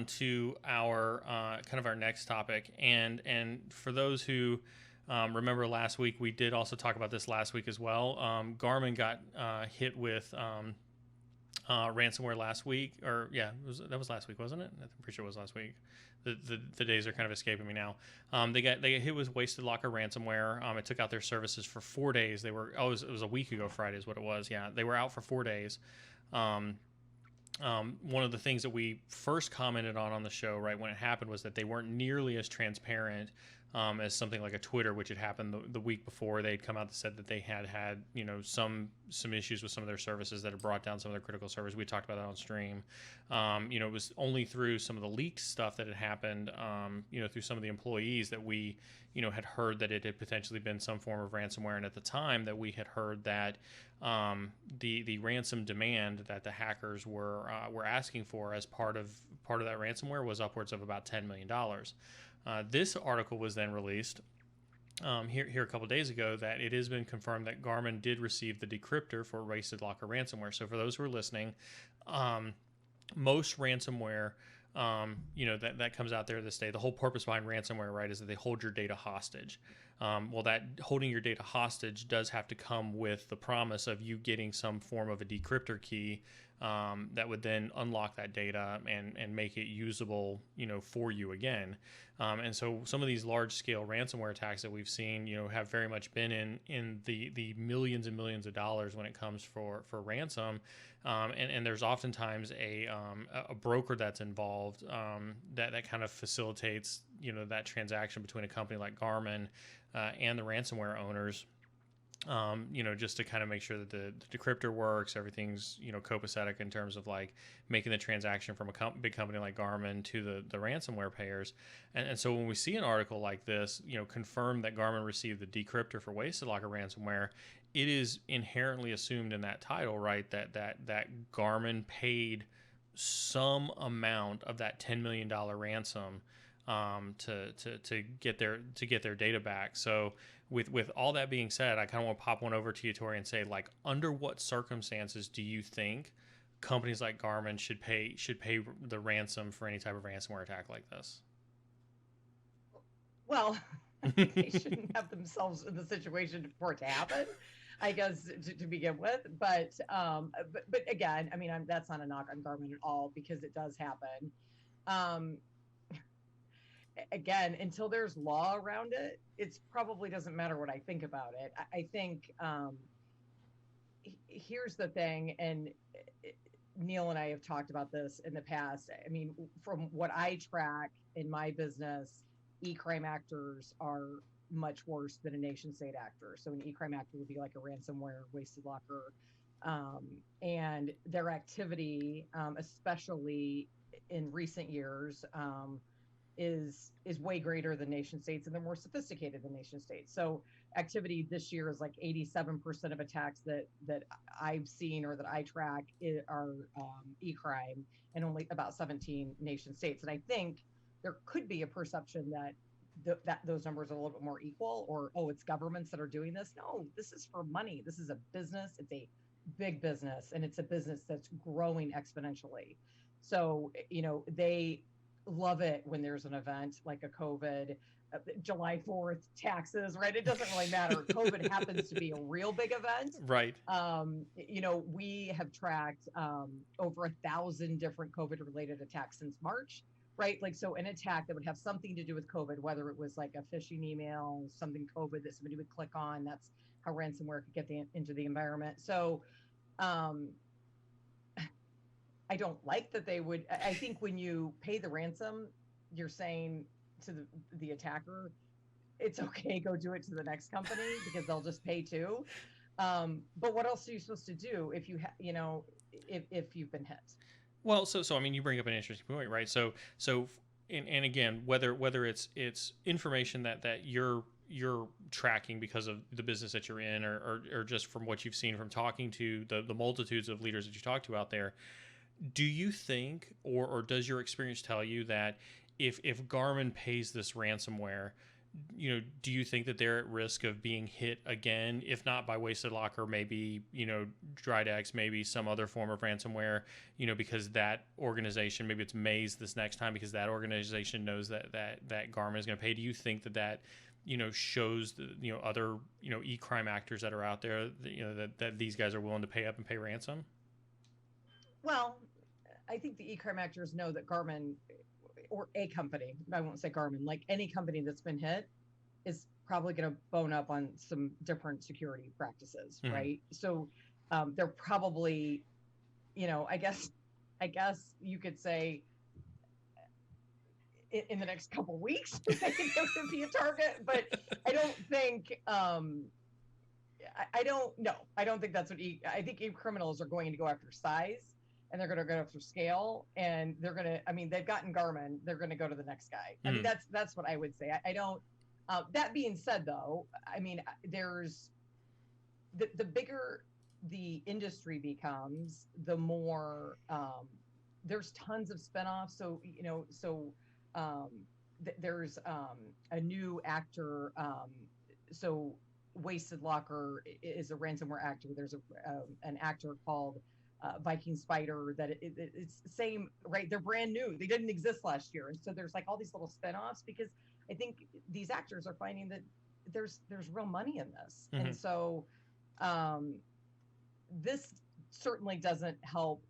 to our kind of our next topic, and for those who remember last week, we did also talk about this last week as well. Garmin got hit with ransomware last week, or yeah, that was last week, wasn't it? I'm pretty sure it was last week. The days are kind of escaping me now. They got hit with Wasted Locker ransomware. It took out their services for 4 days. They were it was a week ago Friday is what it was. Yeah, they were out for 4 days. One of the things that we first commented on the show, right, when it happened, was that they weren't nearly as transparent as something like a Twitter, which had happened the week before. They'd come out and said that they had some issues with some of their services that had brought down some of their critical servers. We talked about that on stream. It was only through some of the leaked stuff that had happened, through some of the employees that we, had heard that it had potentially been some form of ransomware. And at the time that we had heard that the ransom demand that the hackers were asking for as part of that ransomware was upwards of about $10 million. This article was then released here a couple of days ago that it has been confirmed that Garmin did receive the decryptor for Wasted Locker ransomware. So for those who are listening, most ransomware, that comes out there this day, the whole purpose behind ransomware, right, is that they hold your data hostage. Well, that holding your data hostage does have to come with the promise of you getting some form of a decryptor key that would then unlock that data and make it usable, for you again. And so some of these large-scale ransomware attacks that we've seen, have very much been in the millions and millions of dollars when it comes for ransom. And there's oftentimes a broker that's involved that kind of facilitates, that transaction between a company like Garmin and the ransomware owners. Just to kind of make sure that the decryptor works, everything's, copacetic in terms of like making the transaction from a big company like Garmin to the ransomware payers. And so when we see an article like this, confirm that Garmin received the decryptor for Wasted Locker ransomware, it is inherently assumed in that title, right, that Garmin paid some amount of that $10 million ransom to get their data back. So with all that being said, I kind of want to pop one over to you, Tori, and say, like, under what circumstances do you think companies like Garmin should pay the ransom for any type of ransomware attack like this? Well, they shouldn't have themselves in the situation for it to happen, I guess, to begin with. But again, I mean, that's not a knock on Garmin at all, because it does happen. Um, Again, until there's law around it, it's probably doesn't matter what I think about it. I think here's the thing, and Neil and I have talked about this in the past. I mean, from what I track in my business, e-crime actors are much worse than a nation state actor. So an e-crime actor would be like a ransomware, Wasted Locker, and their activity, especially in recent years, is way greater than nation states, and they're more sophisticated than nation states. So activity this year is like 87% of attacks that I've seen or that I track are e-crime, and only about 17 nation states. And I think there could be a perception that that those numbers are a little bit more equal, or it's governments that are doing this. No, this is for money. This is a business. It's a big business, and it's a business that's growing exponentially. So they love it when there's an event like a COVID, July 4th, taxes, right? It doesn't really matter. COVID happens to be a real big event. Right. We have tracked over 1,000 different COVID related attacks since March, right? Like, so an attack that would have something to do with COVID, whether it was like a phishing email, something COVID that somebody would click on, that's how ransomware could get into the environment. So, I don't like that they would. I think when you pay the ransom, you're saying to the attacker, it's okay, go do it to the next company, because they'll just pay too. But what else are you supposed to do if if you've been hit? Well, so I mean, you bring up an interesting point, right? And again, whether it's information that you're tracking because of the business that you're in, or just from what you've seen from talking to the multitudes of leaders that you talk to out there, do you think, or does your experience tell you that if Garmin pays this ransomware, do you think that they're at risk of being hit again, if not by Wasted Locker, maybe, Dridex, maybe some other form of ransomware, because that organization, maybe it's Maze this next time, because that organization knows that Garmin is going to pay. Do you think that shows the, other, e-crime actors that are out there, that these guys are willing to pay up and pay ransom? Well, I think the e-crime actors know that Garmin, or a company, I won't say Garmin, like any company that's been hit is probably going to bone up on some different security practices, right? So they're probably, I guess you could say in the next couple of weeks they would be a target, but I don't think I don't know. I don't think that's what I think criminals are going to go after size, and they're going to go after scale, and they're going to, I mean, they've gotten Garmin, they're going to go to the next guy. I mean, that's what I would say. I don't, that being said though, I mean, there's the bigger the industry becomes, the more, there's tons of spinoffs. So, there's a new actor. So Wasted Locker is a ransomware actor. There's an actor called Viking Spider that it's the same, right? They're brand new. They didn't exist last year. And so there's like all these little spinoffs, because I think these actors are finding that there's real money in this. And so this certainly doesn't help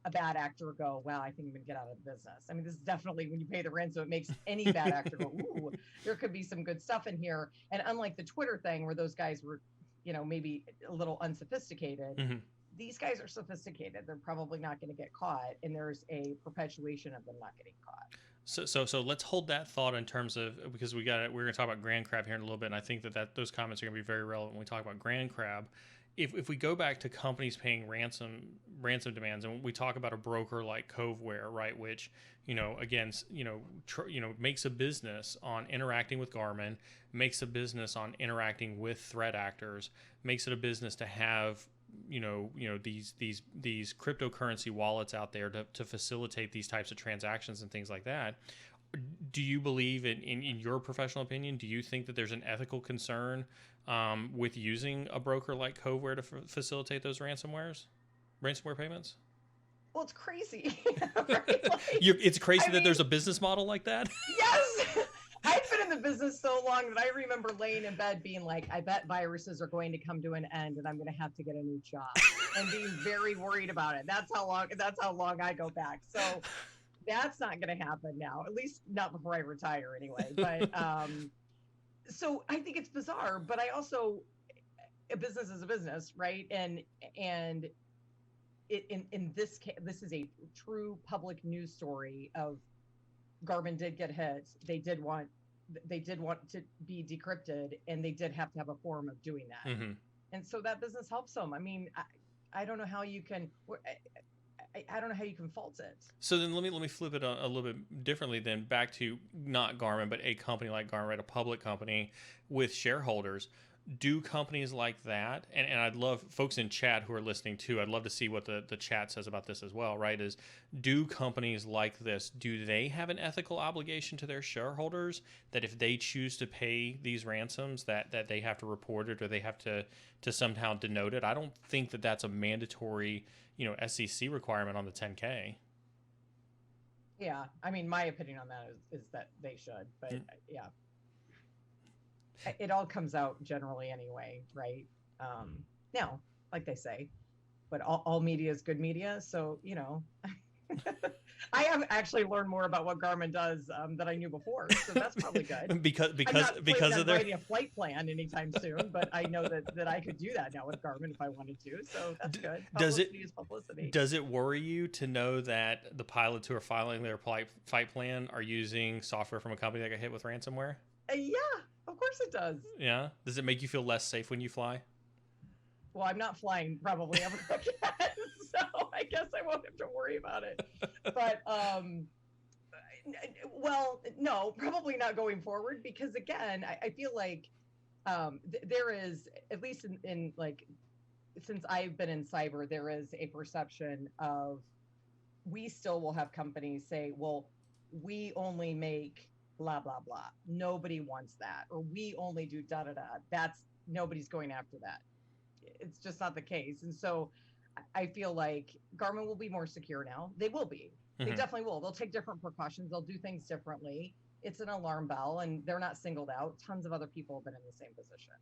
a bad actor go, wow, I think I'm going to get out of the business. I mean, this is definitely, when you pay the rent, so it makes any bad actor go, ooh, there could be some good stuff in here. And unlike the Twitter thing where those guys were, maybe a little unsophisticated, these guys are sophisticated. They're probably not going to get caught, and there's a perpetuation of them not getting caught. So let's hold that thought in terms of, because we're going to talk about Grand Crab here in a little bit, and I think that those comments are going to be very relevant when we talk about Grand Crab. If we go back to companies paying ransom demands, and we talk about a broker like Coveware, right, which again makes a business on interacting with Garmin, makes a business on interacting with threat actors, makes it a business to have these cryptocurrency wallets out there to facilitate these types of transactions and things like that. Do you believe, in your professional opinion, do you think that there's an ethical concern with using a broker like Coveware to facilitate those ransomware payments? Well, it's crazy. Right? It's crazy that there's a business model like that? Yes. I've been in the business so long that I remember laying in bed being like, I bet viruses are going to come to an end and I'm going to have to get a new job, and being very worried about it. That's how long I go back. So that's not going to happen now, at least not before I retire anyway. But so I think it's bizarre, but I also, a business is a business, right? And in this case, this is a true public news story of Garmin did get hit. They did want to be decrypted, and they did have to have a form of doing that. And so that business helps them. I mean, I don't know how you can. I don't know how you can fault it. So then let me flip it a little bit differently, then back to not Garmin, but a company like Garmin, right? A public company with shareholders. Do companies like that, and I'd love folks in chat who are listening too, I'd love to see what the chat says about this as well, right? Is, do companies like this, do they have an ethical obligation to their shareholders that if they choose to pay these ransoms that they have to report it, or they have to somehow denote it? I don't think that that's a mandatory SEC requirement on the 10K. Yeah, I mean, my opinion on that is that they should, but yeah. It all comes out generally anyway, right? Now, like they say, but all media is good media. So, I have actually learned more about what Garmin does than I knew before. So that's probably good. because of their writing a flight plan anytime soon, but I know that I could do that now with Garmin if I wanted to. So that's good. Publicity is publicity. Does it worry you to know that the pilots who are filing their flight plan are using software from a company that got hit with ransomware? Yeah. Of course it does. Yeah. Does it make you feel less safe when you fly? Well, I'm not flying probably ever again, so I guess I won't have to worry about it. But, well, no, probably not going forward, because again, I feel like there is, at least in like, since I've been in cyber, there is a perception of, we still will have companies say, well, we only make blah, blah, blah. Nobody wants that. Or we only do da da da. That's nobody's going after that. It's just not the case. And so I feel like Garmin will be more secure now. They will be. They Hmm. definitely will. They'll take different precautions. They'll do things differently. It's an alarm bell and they're not singled out. Tons of other people have been in the same position.